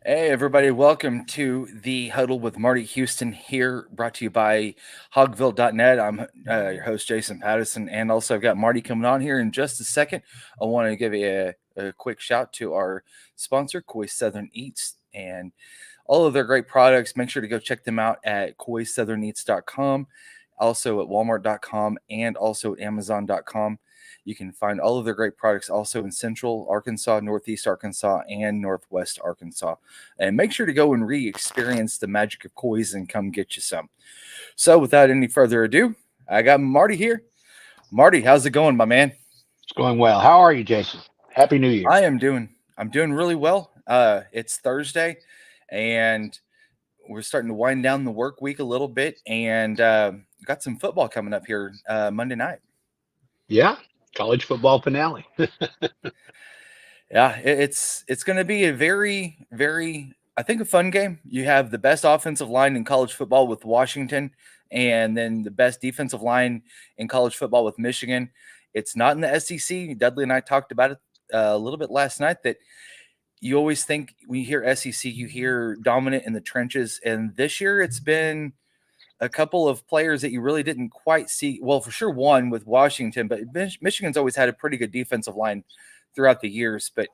Hey, everybody, welcome to the Huddle with Marty Houston here, brought to you by Hogville.net. I'm your host, Jason Patterson, and also I've got Marty coming on here in just a second. I want to give you a quick shout to our sponsor, Koi Southern Eats, and all of their great products. Make sure to go check them out at koisouthern.eats.com, also at walmart.com, and also at amazon.com. You can find all of their great products also in Central Arkansas, Northeast Arkansas, and Northwest Arkansas. And make sure to go and re-experience the magic of koi's and come get you some. So without any further ado, I got Marty here. Marty, how's it going, my man? It's going well. How are you, Jason? Happy New Year. I'm doing really well. It's Thursday, and we're starting to wind down the work week a little bit, and got some football coming up here Monday night. Yeah, college football finale. Yeah, it's going to be a very I think a fun game. You have the best offensive line in college football with Washington, and then the best defensive line in college football with Michigan. It's not in the SEC. Dudley and I talked about it a little bit last night. That you always think when you hear SEC, you hear dominant in the trenches, and this year it's been a couple of players that you really didn't quite see. Well, for sure, one with Washington, but Michigan's always had a pretty good defensive line throughout the years. But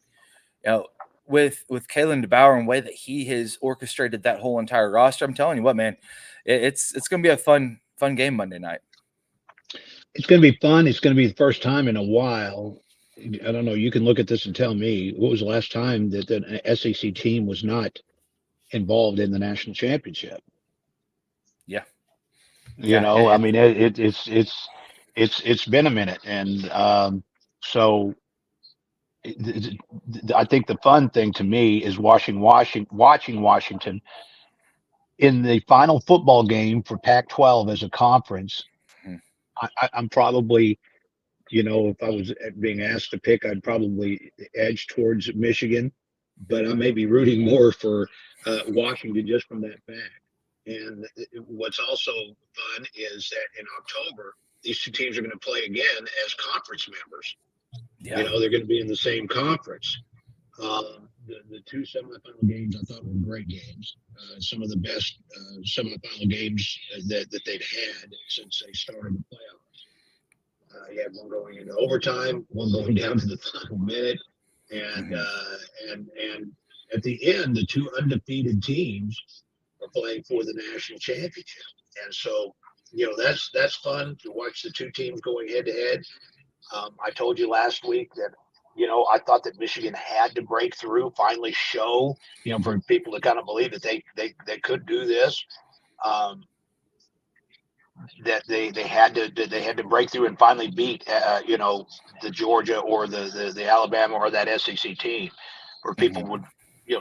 you know, with Kalen DeBauer and the way that he has orchestrated that whole entire roster, I'm telling you what, man, it's going to be a fun game Monday night. It's going to be fun. It's going to be the first time in a while. I don't know. You can look at this and tell me what was the last time that an SEC team was not involved in the national championship. Yeah, You yeah, know, I mean, it's been a minute, and so I think the fun thing to me is watching Washington in the final football game for Pac-12 as a conference. mhm, I'm probably, if I was being asked to pick, I'd probably edge towards Michigan, but I may be rooting more for Washington just from that fact. And what's also fun is that in October, these two teams are going to play again as conference members. yeah. They're going to be in the same conference. The two semifinal games I thought were great games. Some of the best semifinal games that they've had since they started the playoffs. You had one going into overtime, one going down to the final minute, and Mhm. and at the end, the two undefeated teams are playing for the national championship. And so, that's fun to watch the two teams going head to head. I told you last week that, I thought that Michigan had to break through, finally show, for people to kind of believe that they could do this. Um, that they had to break through and finally beat, the Georgia or the Alabama or that SEC team, where people Mhm. would,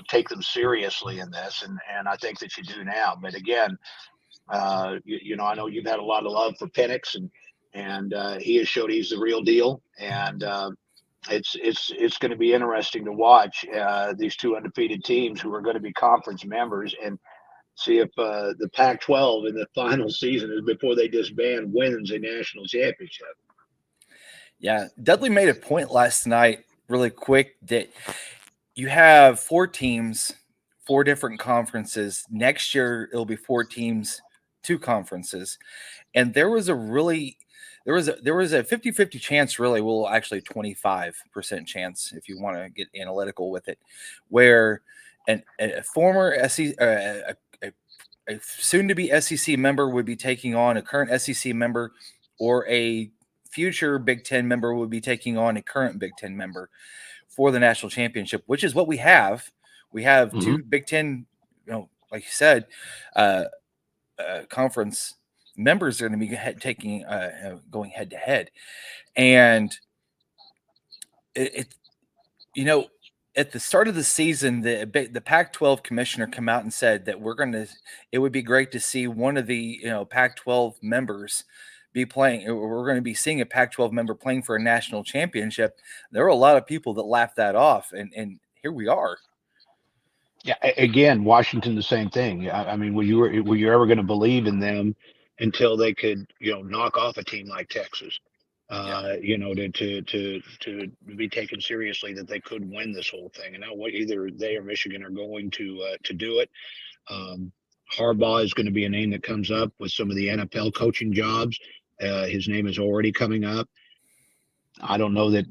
take them seriously in this, and I think that you do now. But again, I know you've had a lot of love for Penix, and he has showed he's the real deal. And it's going to be interesting to watch these two undefeated teams who are going to be conference members and see if the Pac-12 in the final season is before they disband wins a national championship. Yeah, Dudley made a point last night, really quick, that you have four teams, four different conferences. Next year, it'll be four teams, two conferences. And there was a 50-50 chance, really, well, actually 25% chance if you want to get analytical with it, where a former SEC, a soon-to-be SEC member would be taking on a current SEC member, or a future Big Ten member would be taking on a current Big Ten member for the national championship, which is what we have. We have Hmm. two Big Ten, like you said, uh, conference members are going to be taking going head to head, and it you know at the start of the season, the Pac-12 commissioner come out and said that it would be great to see one of the Pac-12 members be playing. We're going to be seeing a Pac-12 member playing for a national championship. There were a lot of people that laughed that off, and here we are. Yeah, again, Washington, the same thing. I mean, were you ever going to believe in them until they could, knock off a team like Texas? Yeah. To be taken seriously that they could win this whole thing. And now what either they or Michigan are going to do it. Um, Harbaugh is going to be a name that comes up with some of the NFL coaching jobs. His name is already coming up. I don't know that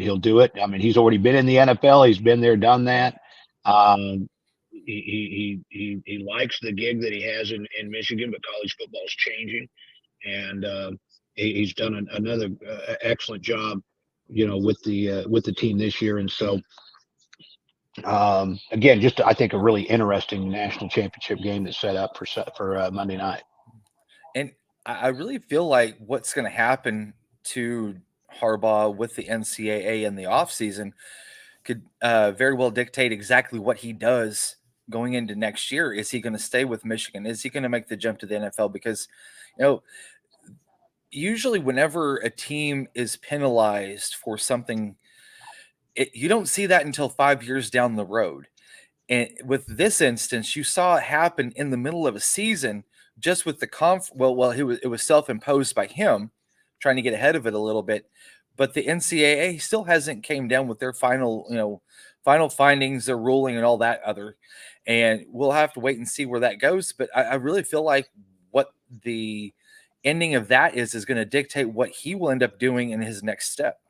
he'll do it. I mean, he's already been in the NFL. He's been there, done Yeah. that. Um, he likes the gig that he has in Michigan, but college football is changing, and he's done another excellent job, with the team this year. And so, again, just I think a really interesting national championship game that's set up for Monday night. And I really feel like what's going to happen to Harbaugh with the NCAA in the offseason could very well dictate exactly what he does going into next year. Is he going to stay with Michigan? Is he going to make the jump to the NFL? Because, you know, usually whenever a team is penalized for something, you don't see that until 5 years down the road. And with this instance, you saw it happen in the middle of a season, just with the it was self-imposed by him, trying to get ahead of it a little bit. But the NCAA still hasn't came down with their final findings, their ruling, and all that other. And we'll have to wait and see where that goes. But I really feel like what the ending of that is going to dictate what he will end up doing in his next step.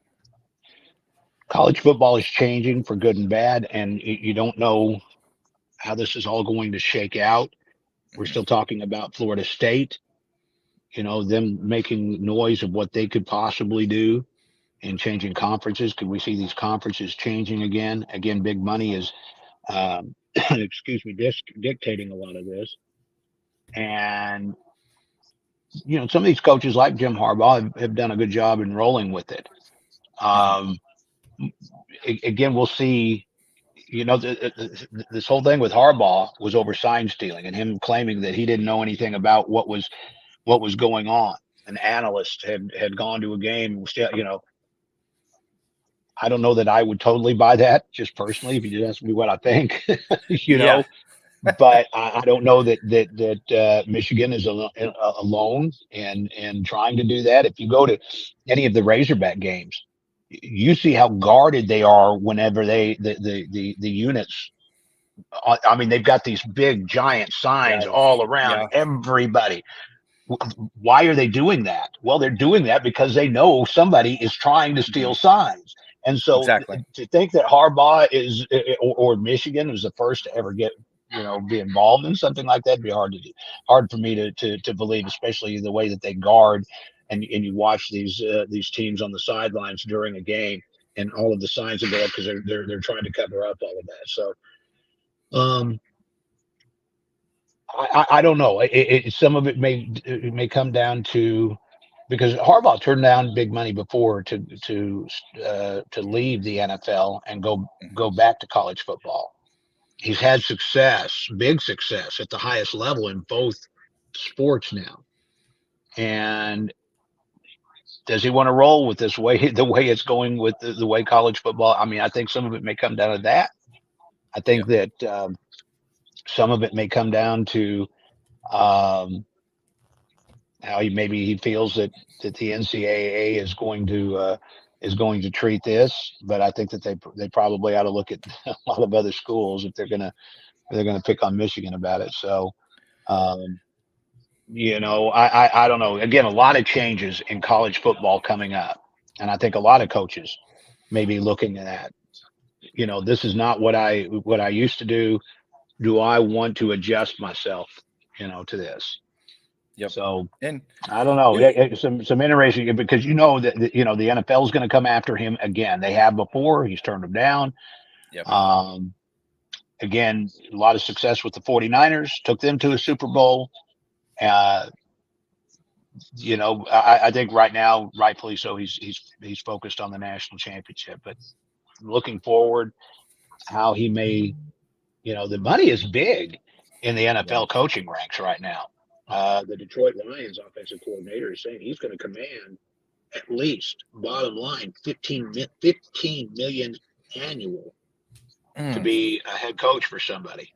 College football is changing for good and bad, and you don't know how this is all going to shake out. We're still talking about Florida State, them making noise of what they could possibly do and changing conferences. Could we see these conferences changing again? Again, big money is, excuse me, dictating a lot of this. And, some of these coaches like Jim Harbaugh have done a good job in rolling with it. Um, Again, we'll see. This whole thing with Harbaugh was over sign stealing and him claiming that he didn't know anything about what was going on. An analyst had gone to a game. Still, I don't know that I would totally buy that, just personally. If you just ask me what I think, Yeah, but I don't know that Michigan is alone and trying to do that. If you go to any of the Razorback games, you see how guarded they are whenever the units. I mean, they've got these big giant signs yeah, all around yeah. everybody. Why are they doing that? Well, they're doing that because they know somebody is trying to steal Mhm. signs. And so Exactly. to think that Harbaugh or Michigan was the first to ever be involved in something like that would be hard for me to believe, especially the way that they guard and you watch these teams on the sidelines during a game and all of the signs that go up because they're trying to cover up all of that. So, um, I don't know. Some of it may come down to because Harbaugh turned down big money before to leave the NFL and go Mhm. back to college football. He's had success, big success at the highest level in both sports now. And does he want to roll with this way, the way it's going with the way college football? I mean, I think some of it may come down to that. I think Yep. that some of it may come down to um, how maybe he feels that the NCAA is going to treat this, but I think that they probably ought to look at a lot of other schools if they're gonna pick on Michigan about it. So, um, I don't know. Again, a lot of changes in college football coming up, and I think a lot of coaches may be looking at that. This is not what I used to do. Do I want to adjust myself, to this? Yep. So And I don't know. you know, Some interesting because the NFL is going to come after him again. They have before. He's turned them down. yep. Um, Again, a lot of success with the 49ers. Took them to a Super Bowl. Uh, I think right now, rightfully so, he's focused on the national championship. But looking forward, how he may, the money is big in the Yeah. NFL coaching ranks right now. The Detroit Lions offensive coordinator is saying he's going to command at least bottom line 15 million annual to Mm. be a head coach for somebody.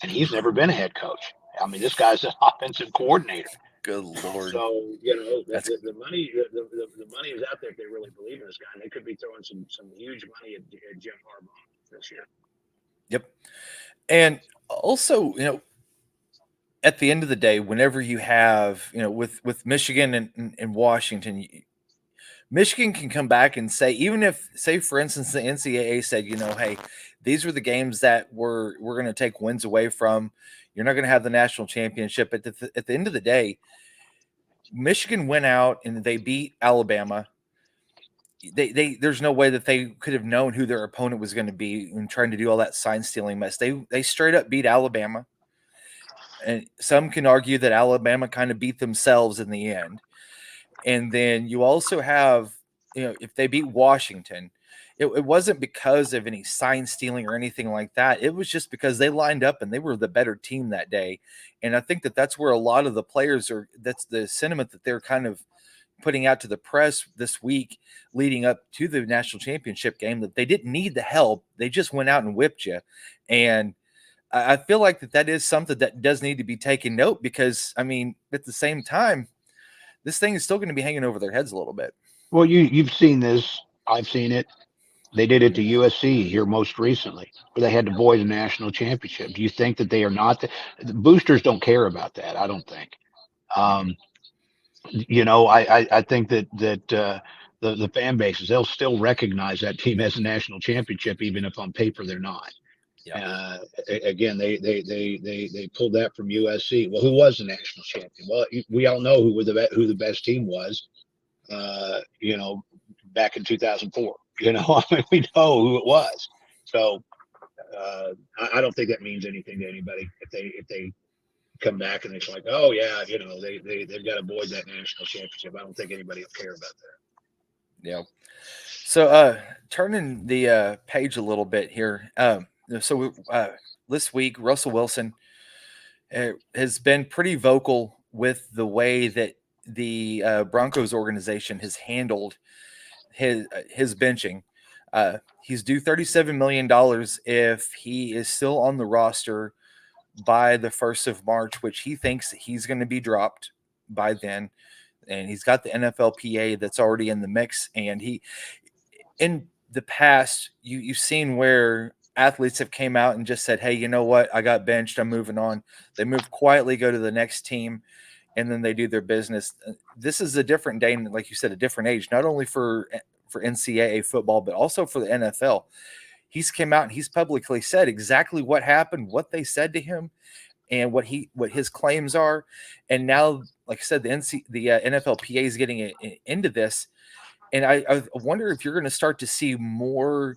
And he's never been a head coach. I mean, this guy's an offensive coordinator. Good Lord. So That's the money the money is out there if they really believe in this guy. And they could be throwing some huge money at Jim Harbaugh this year. Yep. And also, at the end of the day, whenever you have, with Michigan and Washington, Michigan can come back and say, even if, say, for instance, the NCAA said, hey, these were the games that we're going to take wins away from. You're not going to have the national championship. At the end of the day, Michigan went out and they beat Alabama. There's no way that they could have known who their opponent was going to be and trying to do all that sign stealing mess. They straight up beat Alabama. And some can argue that Alabama kind of beat themselves in the end. And then you also have, if they beat Washington, it wasn't because of any sign stealing or anything like that. It was just because they lined up and they were the better team that day. And I think that that's where a lot of the players that's the sentiment that they're kind of putting out to the press this week leading up to the national championship game, that they didn't need the help. They just went out and whipped you. And I feel like that is something that does need to be taken note, because, I mean, at the same time, this thing is still going to be hanging over their heads a little bit. Well, you've seen this. I've seen it. They did it to USC here most recently, where they had to void a national championship. Do you think that they are not the boosters don't care about that? I don't think. I think that the fan bases, they'll still recognize that team as a national championship, even if on paper they're not. Yeah. Again, they pulled that from USC. Well, who was the national champion? Well, we all know who the best team was. Back in 2004. I mean, we know who it was. So I don't think that means anything to anybody if they come back and it's like, oh yeah, they've got to avoid that national championship. I don't think anybody will care about that. Yeah. So turning the page a little bit here. So this week, Russell Wilson has been pretty vocal with the way that the Broncos organization has handled his benching. He's due $37 million if he is still on the roster by the 1st of March, which he thinks he's going to be dropped by then. And he's got the NFLPA that's already in the mix. And in the past, you've seen where athletes have came out and just said, hey, you know what? I got benched. I'm moving on. They move quietly, go to the next team, and then they do their business. This is a different day, and like you said, a different age, not only for NCAA football, but also for the NFL. He's came out and he's publicly said exactly what happened, what they said to him, and what his claims are. And now, like I said, the NFLPA is getting into this. And I wonder if you're going to start to see more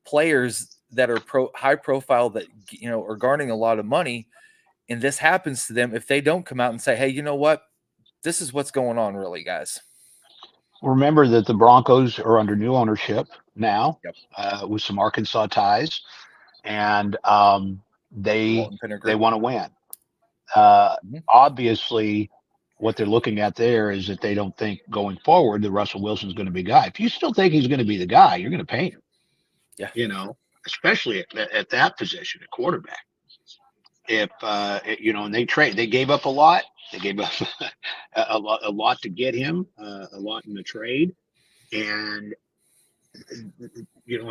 players that are high profile that, are garnering a lot of money, and this happens to them, if they don't come out and say, hey, you know what? This is what's going on, really, guys. Remember that the Broncos are under new ownership now. Yep. With some Arkansas ties, and they want to win. Obviously, what they're looking at there is that they don't think going forward that Russell Wilson's going to be the guy. If you still think he's going to be the guy, you're going to pay him. Yeah. Especially at that position, at quarterback. If and they gave up a lot. They gave up a lot to get him, a lot in the trade, and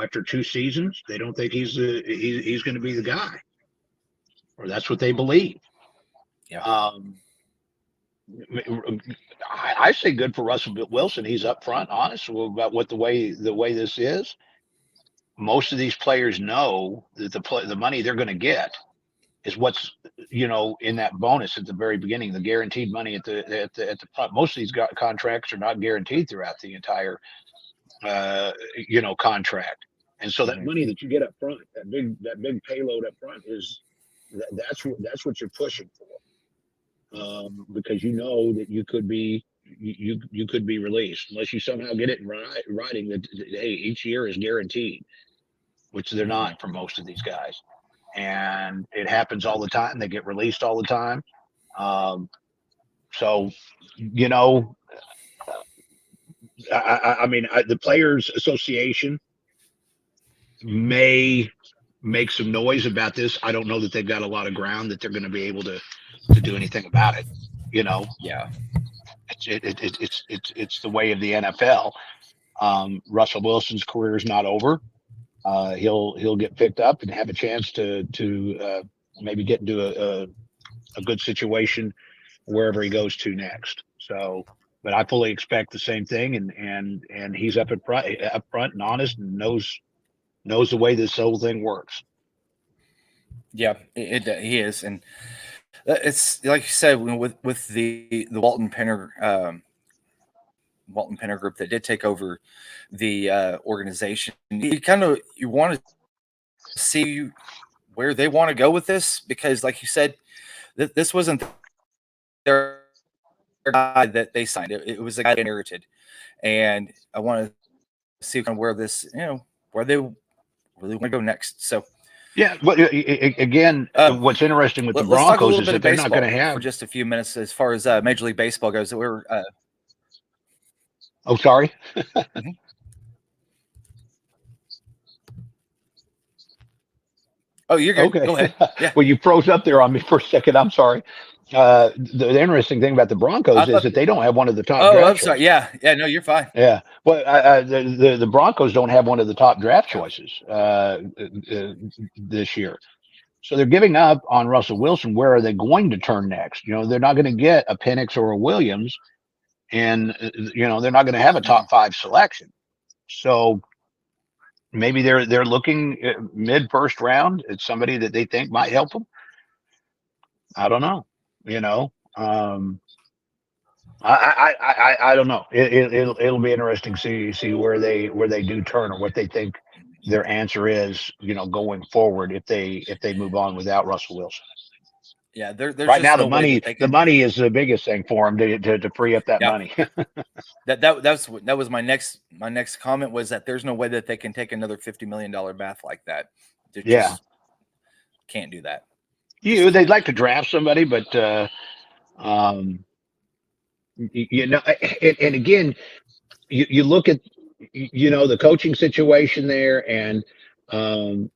after 2 seasons, they don't think he's going to be the guy, or that's what they believe. Yeah. I say good for Russell Wilson. He's up front, honest about what the way this is. Most of these players know that the money they're going to get is what's in that bonus at the very beginning, the guaranteed money at the front. Most of these contracts are not guaranteed throughout the entire contract, and so that money that you get up front, that big payload up front, that's what you're pushing for, because that you could be released unless you somehow get it in writing that hey, each year is guaranteed, which they're not for most of these guys. And it happens all the time. They get released all the time. The Players Association may make some noise about this. I don't know that they've got a lot of ground that they're going to be able to do anything about it. Yeah. It's the way of the NFL. Russell Wilson's career is not over. He'll get picked up and have a chance to maybe get into a good situation wherever he goes to next. So, but I fully expect the same thing, and he's up front and honest, and knows the way this whole thing works. Yeah, he is, and it's like you said with the Walton Penner group that did take over the organization. You want to see where they want to go with this, because, like you said, this wasn't their guy that they signed. It was a guy they inherited, and I want to see kind of where this, where they really want to go next. So. Yeah, but again, what's interesting with the Let's talk a Broncos little is bit that of they're not baseball going to have for just a few minutes as far as Major League Baseball goes. We're Oh, sorry. mhm. Oh, you're good. Okay. Go ahead. Yeah, Well, you froze up there on me for a second. I'm sorry. The interesting thing about the I Broncos is thought. that they don't have one of the top Oh, I'm draft sorry. choices. Yeah. No, you're fine. Yeah. Well, the Broncos don't have one of the top draft Yeah. choices this year. So they're giving up on Russell Wilson. Where are they going to turn next? They're not going to get a Penix or a Williams, and they're not going to have a Mhm. top 5 selection. So maybe they're looking mid first round at somebody that they think might help them. I don't know. You know, I don't know. It'll be interesting to see where they do turn, or what they think their answer is. Going forward, if they move on without Russell Wilson. Yeah, there's Right now, just no way that they the can. money is the biggest thing for them to free up that Yeah, money. that was my next comment, was that there's no way that they can take another $50 million bath like that. They Yeah, just can't do that. Just they'd can't. like to draft somebody, but um, and again, you look at the coaching situation there, and where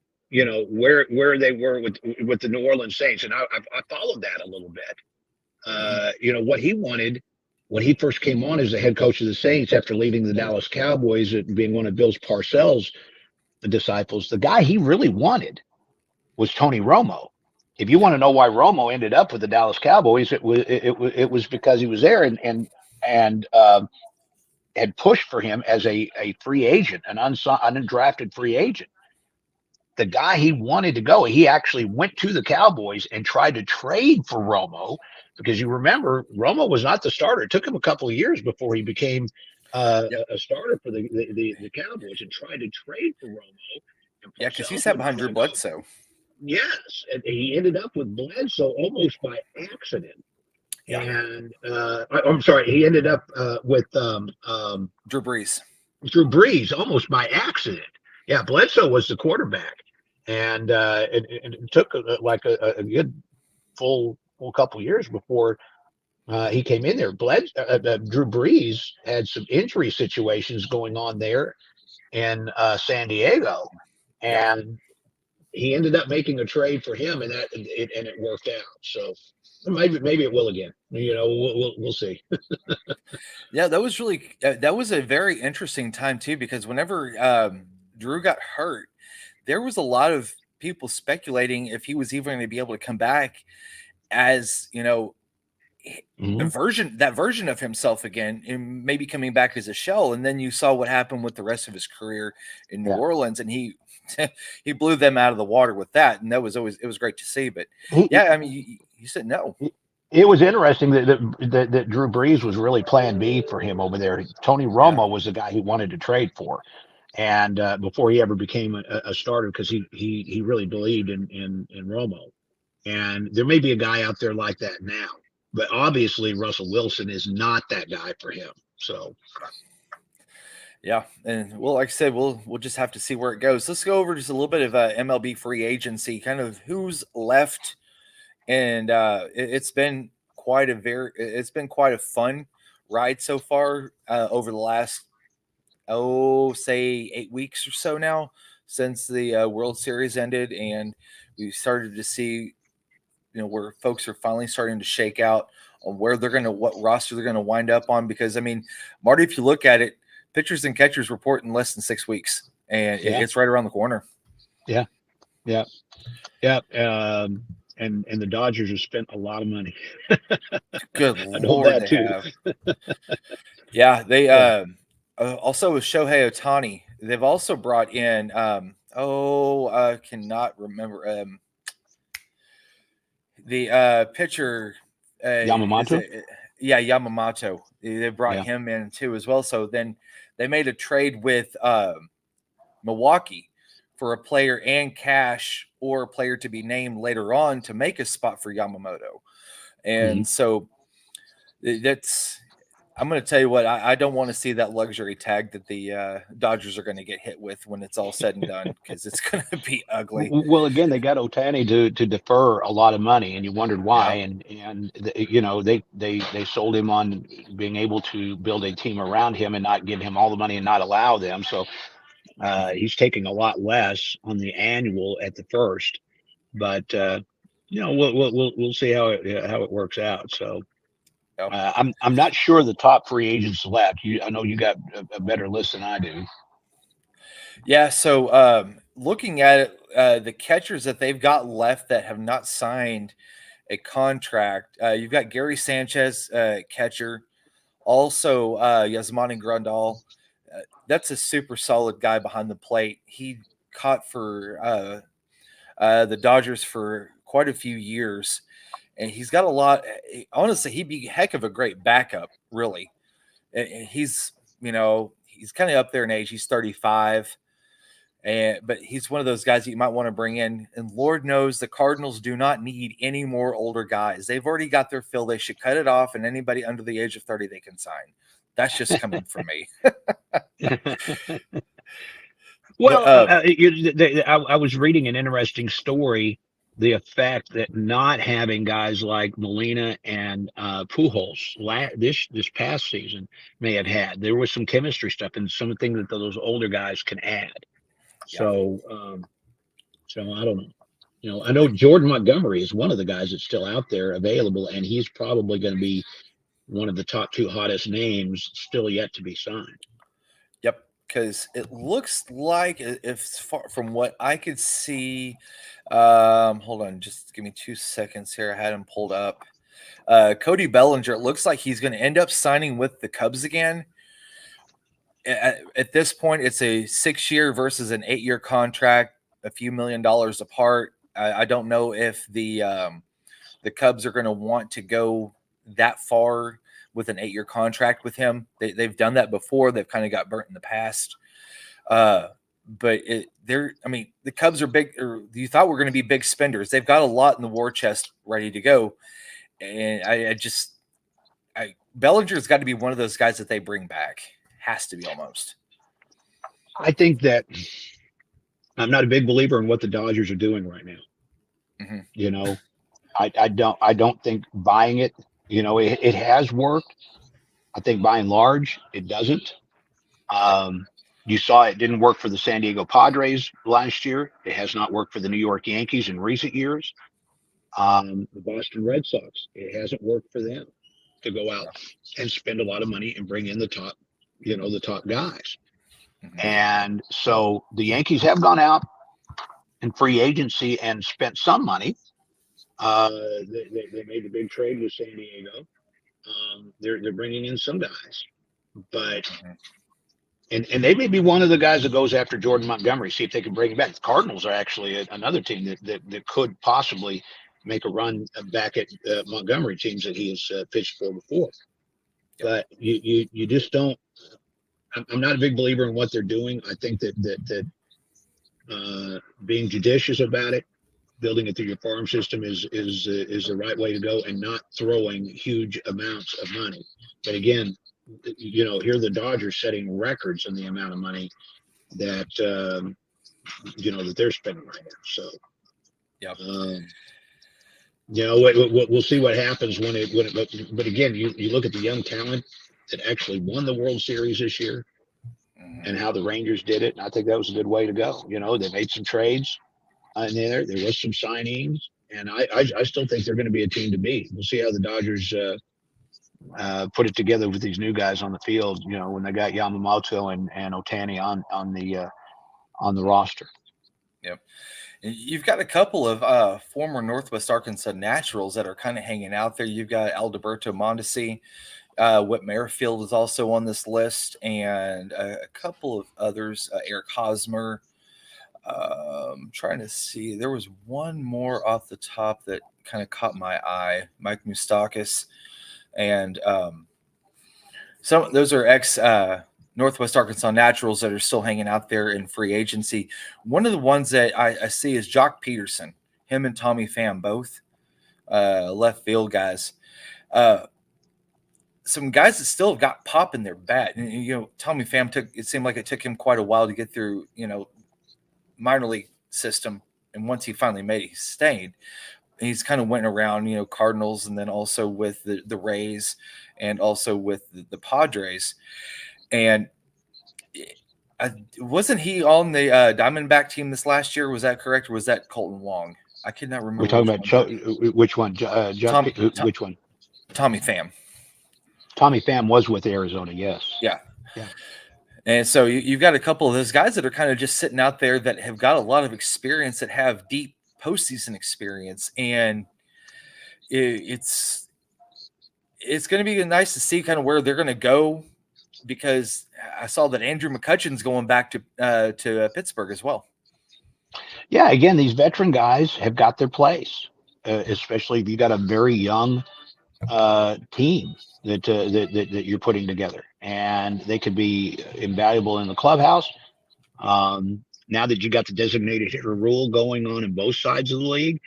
they were with the New Orleans Saints, and I followed that a little bit. Mhm. What he wanted when he first came on as the head coach of the Saints after leaving the Dallas Cowboys and being one of Bill's Parcells' disciples, the guy he really wanted was Tony Romo. If you want to know why Romo ended up with the Dallas Cowboys, it was because he was there and had pushed for him as a free agent, an undrafted free agent. The guy he wanted to go, he actually went to the Cowboys and tried to trade for Romo, because you remember Romo was not the starter. It took him a couple of years before he became Yep. a starter for the Cowboys, and tried to trade for Romo. And Yeah, because he Parcells sat went behind Drew Romo. Bledsoe. Yes, and he ended up with Bledsoe almost by accident. Yeah, And I'm sorry, he ended up with Drew Brees. Drew Brees almost by accident. Yeah, Bledsoe was the quarterback, and it took like a good full couple years before he came in there. Drew Brees had some injury situations going on there in San Diego, Yeah. and he ended up making a trade for him, and it worked out. So maybe it will again. We'll see. Yeah, that was a very interesting time too, because whenever Drew got hurt, there was a lot of people speculating if he was even going to be able to come back as, Mhm. that version of himself again, and maybe coming back as a shell. And then you saw what happened with the rest of his career in New Yeah. Orleans, and he he blew them out of the water with that, and it was great to see. But He, yeah, I mean, you said no. it was interesting that Drew Brees was really Plan B for him over there. Tony Yeah. Romo was the guy he wanted to trade for, and before he ever became a starter, because he really believed in Romo. And there may be a guy out there like that now, but obviously Russell Wilson is not that guy for him. So Yeah, and well, like I said, we'll just have to see where it goes. Let's go over just a little bit of MLB free agency, kind of who's left, and it's been quite a fun ride so far over the last say 8 weeks or so now, since the World Series ended, and we started to see where folks are finally starting to shake out on where they're going to, what roster they're going to wind up on. Because I mean, Marty, if you look at it, pitchers and catchers report in less than 6 weeks, and it's right around the corner. Yeah. And the Dodgers have spent a lot of money. Good I know Lord, that they too. have. Yeah, they also with Shohei Ohtani, they've also brought in I cannot remember the pitcher is Yamamoto. it, yeah, Yamamoto. They brought Yeah. him in too as well. So then they made a trade with Milwaukee for a player and cash, or a player to be named later on to make a spot for Yamamoto. And so that's, I'm going to tell you what, I don't want to see that luxury tag that the Dodgers are going to get hit with when it's all said and done, because it's going to be ugly. Well, again, they got Ohtani to defer a lot of money, and you wondered why. They sold him on being able to build a team around him and not give him all the money and not allow them. So he's taking a lot less on the annual at the first, but we'll see how it works out. So I'm not sure the top free agents left. I know you got a better list than I do. Yeah, so looking at it, the catchers that they've got left that have not signed a contract, you've got Gary Sanchez, catcher, also Yasmani Grandal. That's a super solid guy behind the plate. He caught for the Dodgers for quite a few years, and he's got a lot. Honestly, he'd be a heck of a great backup, really. He's he's kind of up there in age. He's 35. But he's one of those guys that you might want to bring in. And Lord knows the Cardinals do not need any more older guys. They've already got their fill. They should cut it off, and anybody under the age of 30 they can sign. That's just coming from me. Well, I was reading an interesting story, the effect that not having guys like Molina and Pujols this past season may have had. There was some chemistry stuff and something that those older guys can add. So, so I don't know. I know Jordan Montgomery is one of the guys that's still out there available, and he's probably going to be one of the top 2 hottest names still yet to be signed. Yep, because it looks like, if far from what I could see, hold on, just give me 2 seconds here. I had him pulled up. Cody Bellinger, it looks like he's going to end up signing with the Cubs again. At this point, it's a 6-year versus an 8-year contract, a few $1 million apart. I don't know if the Cubs are going to want to go that far with an 8-year contract with him. They've done that before. They've kind of got burnt in the past. But the Cubs are big, or you thought we're going to be big spenders. They've got a lot in the war chest ready to go. And Bellinger's got to be one of those guys that they bring back. Has to be almost. I think that I'm not a big believer in what the Dodgers are doing right now. I don't think buying it, it has worked. I think by and large, it doesn't. You saw it didn't work for the San Diego Padres last year. It has not worked for the New York Yankees in recent years. The Boston Red Sox, it hasn't worked for them to go out and spend a lot of money and bring in the top guys. And so the Yankees have gone out in free agency and spent some money. They made the big trade with San Diego. They're bringing in some guys, but and they may be one of the guys that goes after Jordan Montgomery, see if they can bring him back. The Cardinals are actually another team that could possibly make a run back at Montgomery, teams that he has pitched for before. But you just don't. I'm not a big believer in what they're doing. I think that being judicious about it, building it through your farm system is the right way to go, and not throwing huge amounts of money. But again, here the Dodgers setting records in the amount of money that that they're spending right now. So, we'll see what happens when it. But again, you look at the young talent that actually won the World Series this year, and how the Rangers did it. And I think that was a good way to go. They made some trades in there. There was some signings. And I still think they're going to be a team to beat. We'll see how the Dodgers put it together with these new guys on the field. When they got Yamamoto and Otani on the roster. Yep. You've got a couple of former Northwest Arkansas Naturals that are kind of hanging out there. You've got Alberto Mondesi. Whit Merrifield is also on this list, and a couple of others, Eric Hosmer. Trying to see. There was one more off the top that kind of caught my eye, Mike Moustakis. And those are ex Northwest Arkansas Naturals that are still hanging out there in free agency. One of the ones that I see is Jock Peterson. Him and Tommy Pham, both left field guys. Some guys that still have got pop in their bat. And, Tommy Pham it seemed like it took him quite a while to get through, minor league system. And once he finally made it, he stayed. He's kind of went around, Cardinals, and then also with the Rays and also with the Padres. And wasn't he on the Diamondback team this last year? Was that correct? Or was that Colton Wong? I could not remember. We're talking about which one? Which one? Tommy Pham. Tommy Pham was with Arizona, yes. Yeah. And so you've got a couple of those guys that are kind of just sitting out there that have got a lot of experience, that have deep postseason experience. And it's going to be nice to see kind of where they're going to go, because I saw that Andrew McCutcheon's going back to Pittsburgh as well. Yeah, again, these veteran guys have got their place, especially if you got a very young team that you're putting together, and they could be invaluable in the clubhouse. Now that you got the designated hitter rule going on in both sides of the league,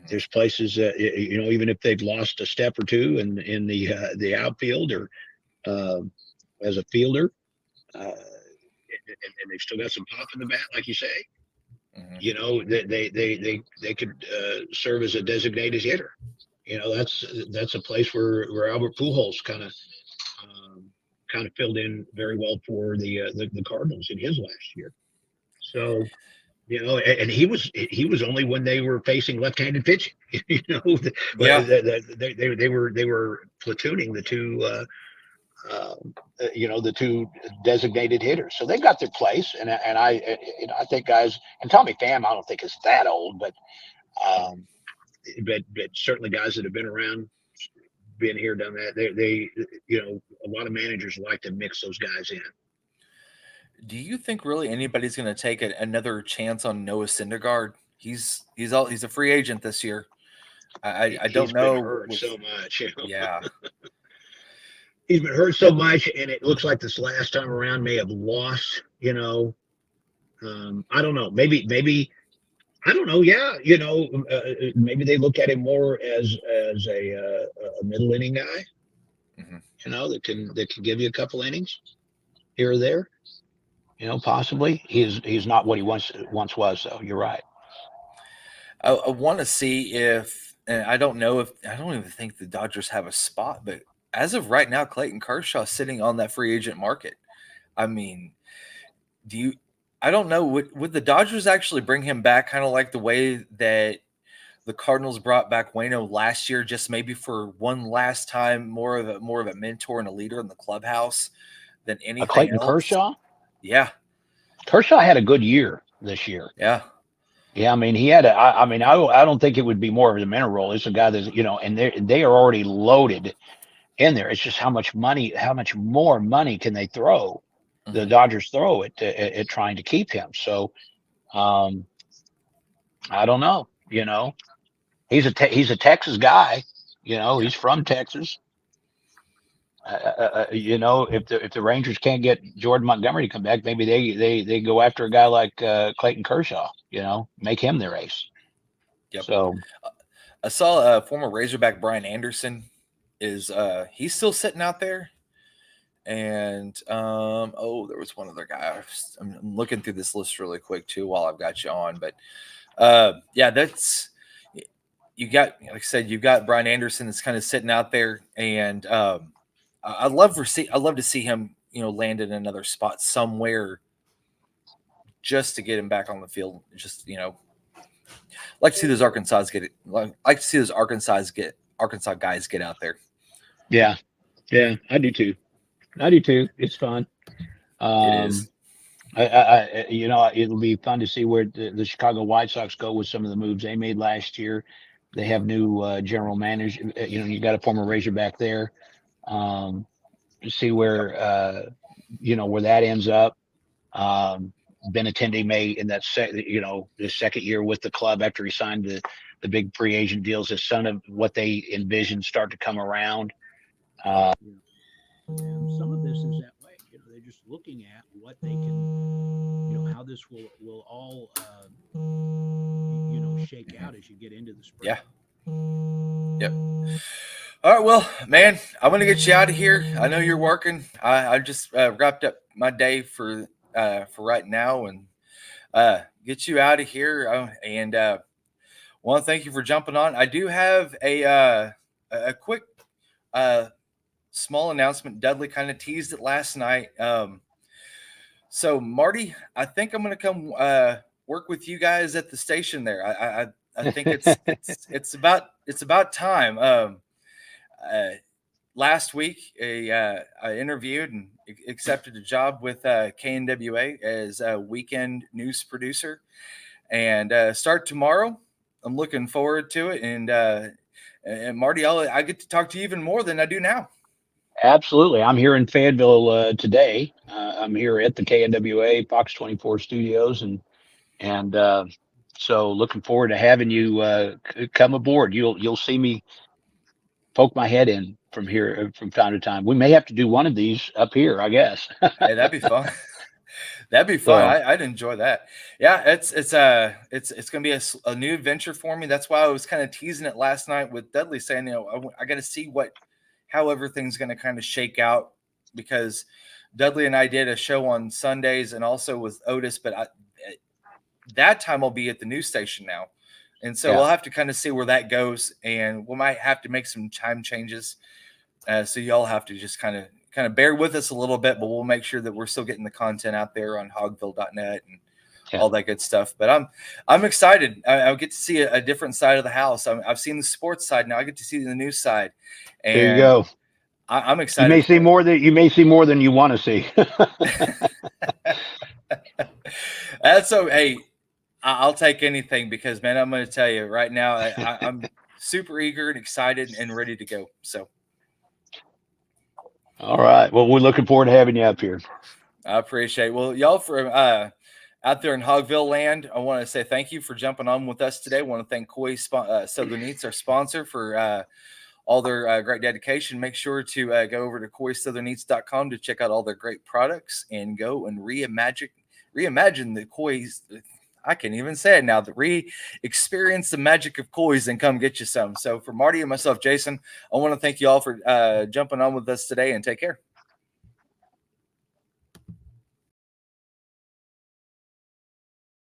there's places that even if they've lost a step or two in the outfield or as a fielder, and they've still got some pop in the bat, like you say. They could serve as a designated hitter. That's a place where Albert Pujols kind of filled in very well for the Cardinals in his last year. So, and he was only when they were facing left-handed pitching. They were platooning the two. The two designated hitters, so they got their place, and I think guys, and Tommy Pham, I don't think is that old, but certainly guys that have been around, been here, done that. They a lot of managers like to mix those guys in. Do you think really anybody's going to take another chance on Noah Syndergaard? He's a free agent this year. I don't know. Been hurt so much. Yeah. He's been hurt so much, and it looks like this last time around may have lost. I don't know. Maybe I don't know. Yeah, maybe they look at him more as a middle inning guy. That can give you a couple innings here or there. Possibly he's not what he once was. Though you're right. I want to see if, and I don't even think the Dodgers have a spot, but as of right now, Clayton Kershaw is sitting on that free agent market. I mean, I don't know. Would the Dodgers actually bring him back, kind of like the way that the Cardinals brought back Waino last year, just maybe for one last time, more of a mentor and a leader in the clubhouse than anything Clayton else? Kershaw? Yeah. Kershaw had a good year this year. Yeah. Yeah, I mean, he had I don't think it would be more of a mentor role. It's a guy that's, and they are already loaded in there. It's just how much more money can they throw? The Dodgers throw at trying to keep him. So, I don't know. He's a Texas guy. He's from Texas. If the Rangers can't get Jordan Montgomery to come back, maybe they go after a guy like Clayton Kershaw. Make him their ace. Yep. So, I saw former Razorback Brian Anderson he's still sitting out there, and there was one other guy. I'm looking through this list really quick too while I've got you on, but that's. You got, like I said, you've got Brian Anderson that's kind of sitting out there, and I'd love to see him, land in another spot somewhere, just to get him back on the field. Just Like to see those Arkansas get it. Like to see those Arkansas guys get out there. Yeah, I do too. It's fun. It is. It'll be fun to see where the Chicago White Sox go with some of the moves they made last year. They have new general manager. You got a former Razorback there. To see where where that ends up. Benintendi may in that the second year with the club after he signed the big free agent deals as some of what they envision start to come around. Some of this is that way. They're just looking at what they can, how this will all, shake out as you get into the spring. Yeah. Yep. All right, well, man, I'm gonna get you out of here. I know you're working. I just wrapped up my day for right now, and get you out of here. And want to thank you for jumping on. I do have a quick small announcement. Dudley kind of teased it last night. So Marty, I think I'm gonna come work with you guys at the station there. I think it's about time. Last week, I interviewed and accepted a job with KNWA as a weekend news producer, and start tomorrow. I'm looking forward to it, and Marty, I get to talk to you even more than I do now. Absolutely. I'm here in Fayetteville today. I'm here at the KNWA Fox 24 studios, and so looking forward to having you come aboard. You'll see me poke my head in from here from time to time. We may have to do one of these up here, I guess. Hey, that'd be fun. That'd be fun. I'd enjoy that. Yeah, it's gonna be a new adventure for me. That's why I was kind of teasing it last night with Dudley, saying, I got to see how everything's going to kind of shake out, because Dudley and I did a show on Sundays and also with Otis, but that time I'll be at the news station now. And so we'll have to kind of see where that goes, and we might have to make some time changes. So y'all have to just kind of bear with us a little bit, but we'll make sure that we're still getting the content out there on hogville.net and all that good stuff. But I'm excited. I'll get to see a different side of the house. I've seen the sports side. Now I get to see the news side. And there you go. I'm excited. You may see more than you want to see. That's so. Hey, I'll take anything, because, man, I'm going to tell you right now, I'm super eager and excited and ready to go. So. All right. Well, we're looking forward to having you up here. I appreciate it. Well, y'all, for out there in Hogville land, I want to say thank you for jumping on with us today. I want to thank Koi Southern Eats, our sponsor, for all their great dedication. Make sure to go over to KoiSouthernEats.com to check out all their great products and go and reimagine the Koi's. I can't even say it now. Experience the magic of Koi's and come get you some. So for Marty and myself, Jason, I want to thank you all for jumping on with us today, and take care.